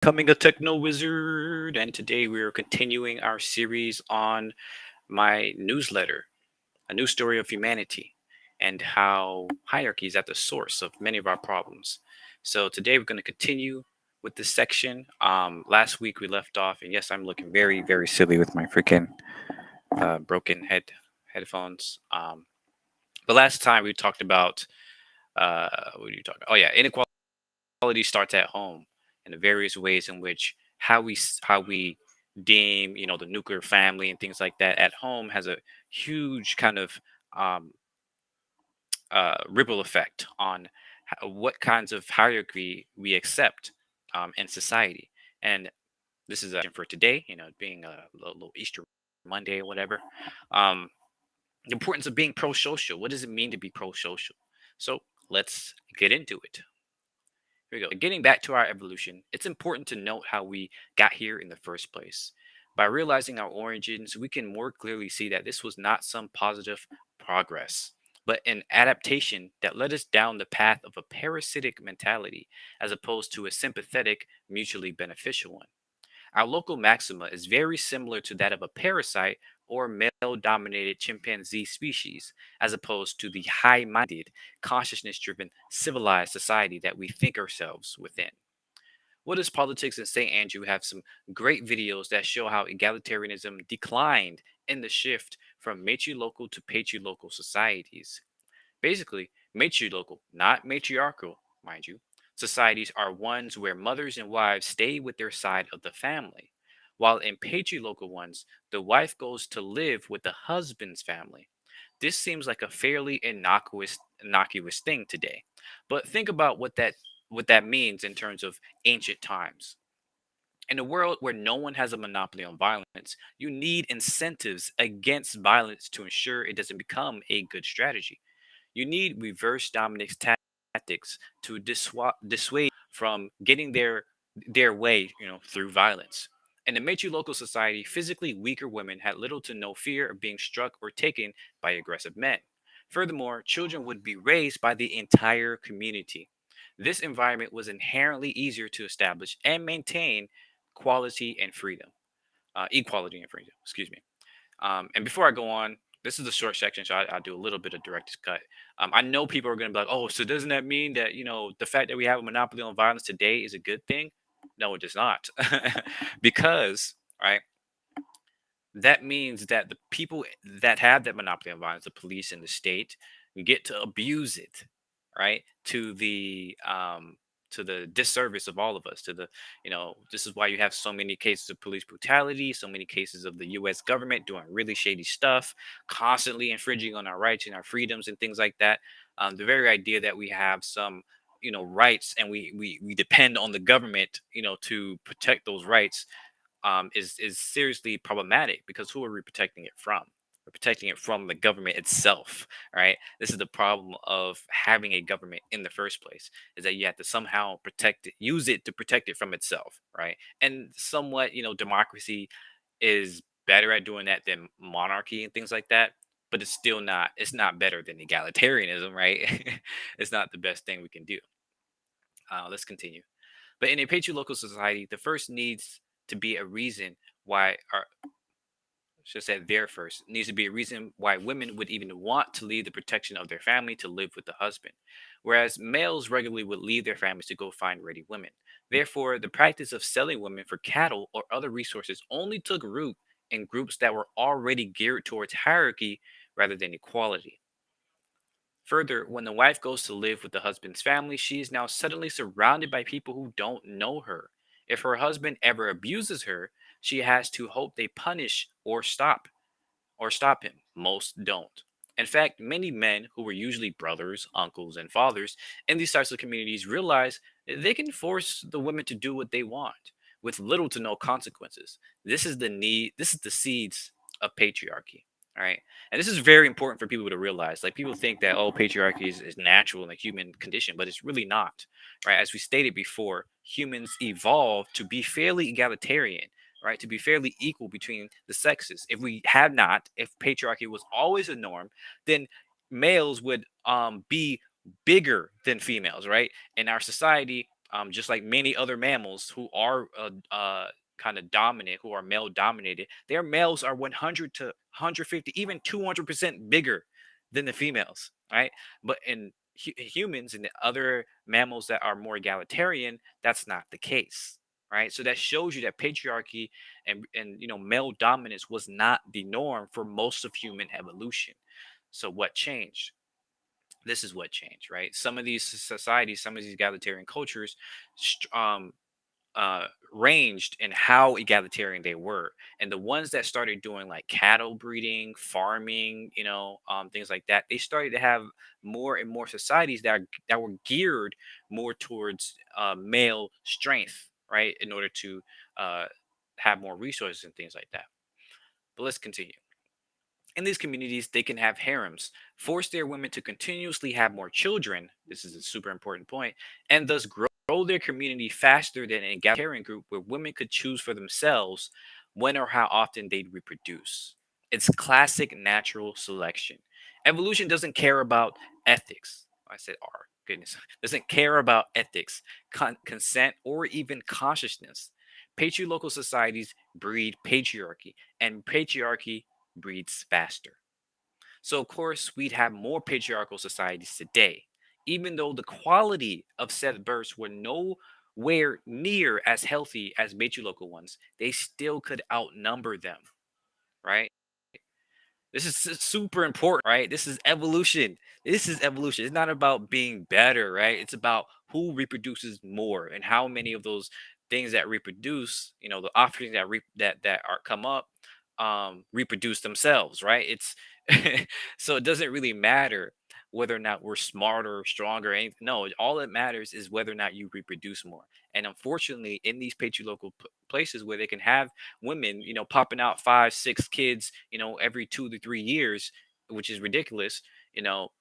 Becoming a techno wizard, and today we are continuing our series on my newsletter, A New Story of Humanity, and how hierarchy is at the source of many of our problems. So today we're going to continue with this section. Last week we left off, and yes, I'm looking very, very silly with my freaking broken headphones. But last time we talked about what did you talk about? Oh yeah, inequality starts at home, and the various ways in which how we deem the nuclear family and things like that at home has a huge kind of um, ripple effect on what kinds of hierarchy we accept in society. And this is a for today, being a little Easter Monday or whatever. Um, the importance of being pro-social. What does it mean to be pro-social? So let's get into it. Here we go. Getting back to our evolution, it's important to note how we got here in the first place. By realizing our origins, we can more clearly see that this was not some positive progress, but an adaptation that led us down the path of a parasitic mentality as opposed to a sympathetic, mutually beneficial one. Our local maxima is very similar to that of a parasite or male dominated chimpanzee species, as opposed to the high minded, consciousness driven, civilized society that we think ourselves within. What is Politics in St. Andrew have some great videos that show how egalitarianism declined in the shift from matrilocal to patrilocal societies. Basically, matrilocal, not matriarchal, mind you, societies are ones where mothers and wives stay with their side of the family, while in patrilocal ones, the wife goes to live with the husband's family. This seems like a fairly innocuous thing today, but think about what that means in terms of ancient times. In a world where no one has a monopoly on violence, you need incentives against violence to ensure it doesn't become a good strategy. You need reverse dominance tactics to dissuade from getting their way, through violence. In a matrilocal society, physically weaker women had little to no fear of being struck or taken by aggressive men. Furthermore, children would be raised by the entire community. This environment was inherently easier to establish and maintain equality and freedom. Excuse me. And before I go on, this is a short section, so I'll do a little bit of director's cut. I know people are going to be like, "Oh, so doesn't that mean that the fact that we have a monopoly on violence today is a good thing?" No, it does not, because right, that means that the people that have that monopoly on violence, the police and the state, get to abuse it, right? To the disservice of all of us. This is why you have so many cases of police brutality, so many cases of the U.S. government doing really shady stuff, constantly infringing on our rights and our freedoms and things like that. The very idea that we have some rights and we depend on the government to protect those rights is seriously problematic, because who are we protecting it from? We're protecting it from the government itself, right? This is the problem of having a government in the first place, is that you have to somehow protect it, use it to protect it from itself, right? And somewhat, democracy is better at doing that than monarchy and things like that. But it's not better than egalitarianism, right? It's not the best thing we can do. Let's continue. But in a patriarchal society, the first needs to be a reason why, or should I say there first, needs to be a reason why women would even want to leave the protection of their family to live with the husband, whereas males regularly would leave their families to go find ready women. Therefore, the practice of selling women for cattle or other resources only took root in groups that were already geared towards hierarchy rather than equality. Further, when the wife goes to live with the husband's family, she is now suddenly surrounded by people who don't know her. If her husband ever abuses her, she has to hope they punish or stop him. Most don't. In fact, many men who were usually brothers, uncles, and fathers in these types of communities realize that they can force the women to do what they want with little to no consequences. This is the seeds of patriarchy. All right. And this is very important for people to realize. Like, people think that, oh, patriarchy is natural in the human condition, but it's really not. Right. As we stated before, humans evolved to be fairly egalitarian, right? To be fairly equal between the sexes. If patriarchy was always a norm, then males would be bigger than females, right? In our society, just like many other mammals who are kind of dominant, who are male dominated, their males are 100 to 150, even 200% bigger than the females, right? But in humans and the other mammals that are more egalitarian, that's not the case, right? So that shows you that patriarchy and male dominance was not the norm for most of human evolution. So what changed? This is what changed, right? Some of these societies, some of these egalitarian cultures, ranged in how egalitarian they were, and the ones that started doing like cattle breeding, farming, things like that, they started to have more and more societies that were geared more towards male strength, right, in order to uh, have more resources and things like that. But let's continue. In these communities, they can have harems, force their women to continuously have more children. This is a super important point, and thus grow their community faster than an egalitarian group where women could choose for themselves when or how often they'd reproduce. It's classic natural selection. Evolution doesn't care about ethics. I said R, goodness. Doesn't care about ethics, consent, or even consciousness. Patriarchal societies breed patriarchy, and patriarchy breeds faster. So, of course, we'd have more patriarchal societies today, even though the quality of said births were nowhere near as healthy as matrilocal ones, they still could outnumber them, right? This is super important, right? This is evolution. This is evolution. It's not about being better, right? It's about who reproduces more and how many of those things that reproduce, the offspring that are come up, reproduce themselves, right? It's so it doesn't really matter whether or not we're smarter, stronger, anything. No, all that matters is whether or not you reproduce more. And unfortunately, in these patrilocal places where they can have women, popping out 5, 6 kids, every 2 to 3 years, which is ridiculous,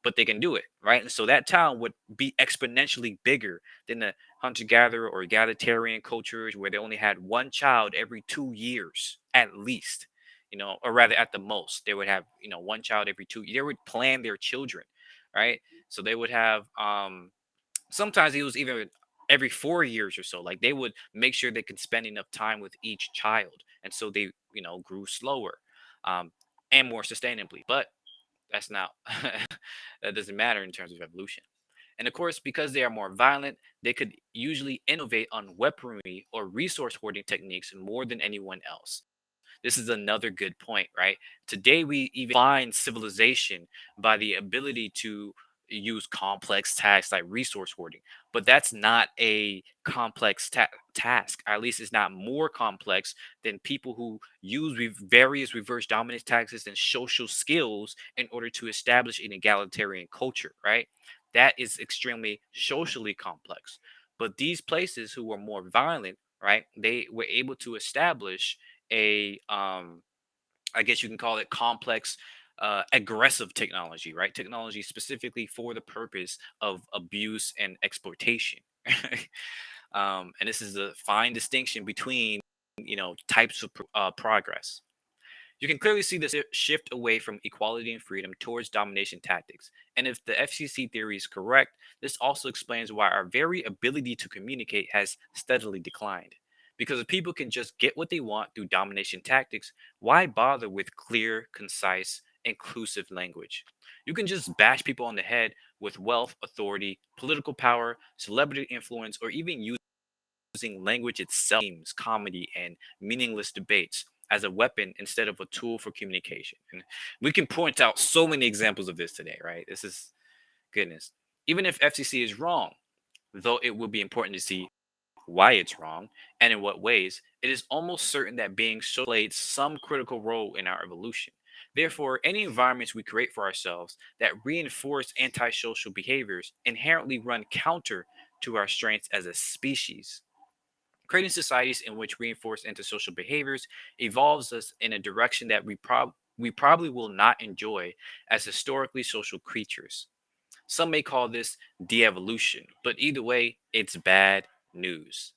but they can do it, right? And so that town would be exponentially bigger than the hunter gatherer or egalitarian cultures where they only had one child every 2 years at least, or rather at the most, they would have, one child every they would plan their children, right? So they would have, sometimes it was even every 4 years or so. Like they would make sure they could spend enough time with each child, and so they grew slower, um, and more sustainably. But that's not that doesn't matter in terms of evolution. And of course, because they are more violent, they could usually innovate on weaponry or resource hoarding techniques more than anyone else. This is another good point, right? Today, we even find civilization by the ability to use complex tasks like resource hoarding, but that's not a complex task. At least it's not more complex than people who use various reverse dominance tactics and social skills in order to establish an egalitarian culture, right? That is extremely socially complex. But these places who were more violent, right, they were able to establish a I guess you can call it complex aggressive technology, right? Technology specifically for the purpose of abuse and exploitation. And this is a fine distinction between types of progress. You can clearly see this shift away from equality and freedom towards domination tactics. And if the FCC theory is correct, this also explains why our very ability to communicate has steadily declined. Because if people can just get what they want through domination tactics, why bother with clear, concise, inclusive language? You can just bash people on the head with wealth, authority, political power, celebrity influence, or even using language itself, memes, comedy, and meaningless debates as a weapon instead of a tool for communication. And we can point out so many examples of this today, right? This is goodness. Even if FCC is wrong, though it will be important to see why it's wrong and in what ways, it is almost certain that being so played some critical role in our evolution. Therefore, any environments we create for ourselves that reinforce antisocial behaviors inherently run counter to our strengths as a species. Creating societies in which reinforce antisocial behaviors evolves us in a direction that we probably will not enjoy as historically social creatures. Some may call this de-evolution, but either way, it's bad news.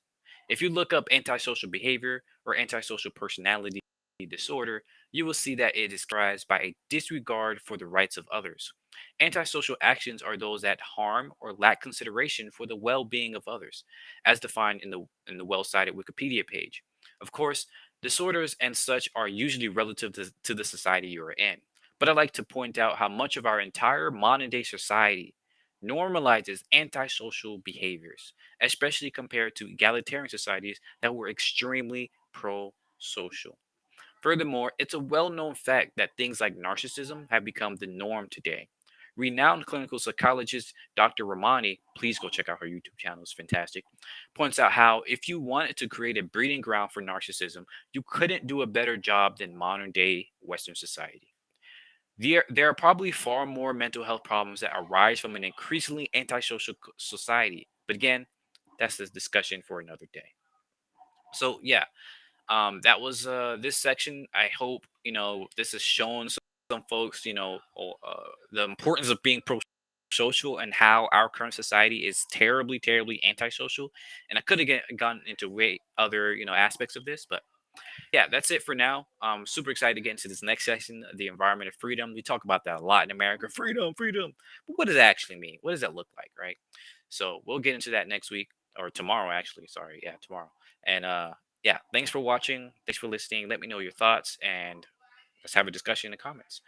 If you look up antisocial behavior or antisocial personality disorder, you will see that it is characterized by a disregard for the rights of others. Antisocial actions are those that harm or lack consideration for the well-being of others, as defined in the well-cited Wikipedia page. Of course, disorders and such are usually relative to the society you are in. But I like to point out how much of our entire modern day society normalizes antisocial behaviors, especially compared to egalitarian societies that were extremely pro social. Furthermore, it's a well known fact that things like narcissism have become the norm today. Renowned clinical psychologist Dr. Ramani, please go check out her YouTube channel, it's fantastic, points out how if you wanted to create a breeding ground for narcissism, you couldn't do a better job than modern day Western society. There are probably far more mental health problems that arise from an increasingly antisocial society. But again, that's the discussion for another day. So, yeah, that was this section. I hope this has shown some folks the importance of being pro social and how our current society is terribly terribly antisocial. And I could have gone into way other aspects of this, but yeah, that's it for now. I'm super excited to get into this next section, the environment of freedom. We talk about that a lot in America, freedom, freedom. But what does that actually mean? What does that look like, right? So we'll get into that next week or tomorrow, actually. Sorry, yeah, tomorrow. And yeah, thanks for watching. Thanks for listening. Let me know your thoughts and let's have a discussion in the comments.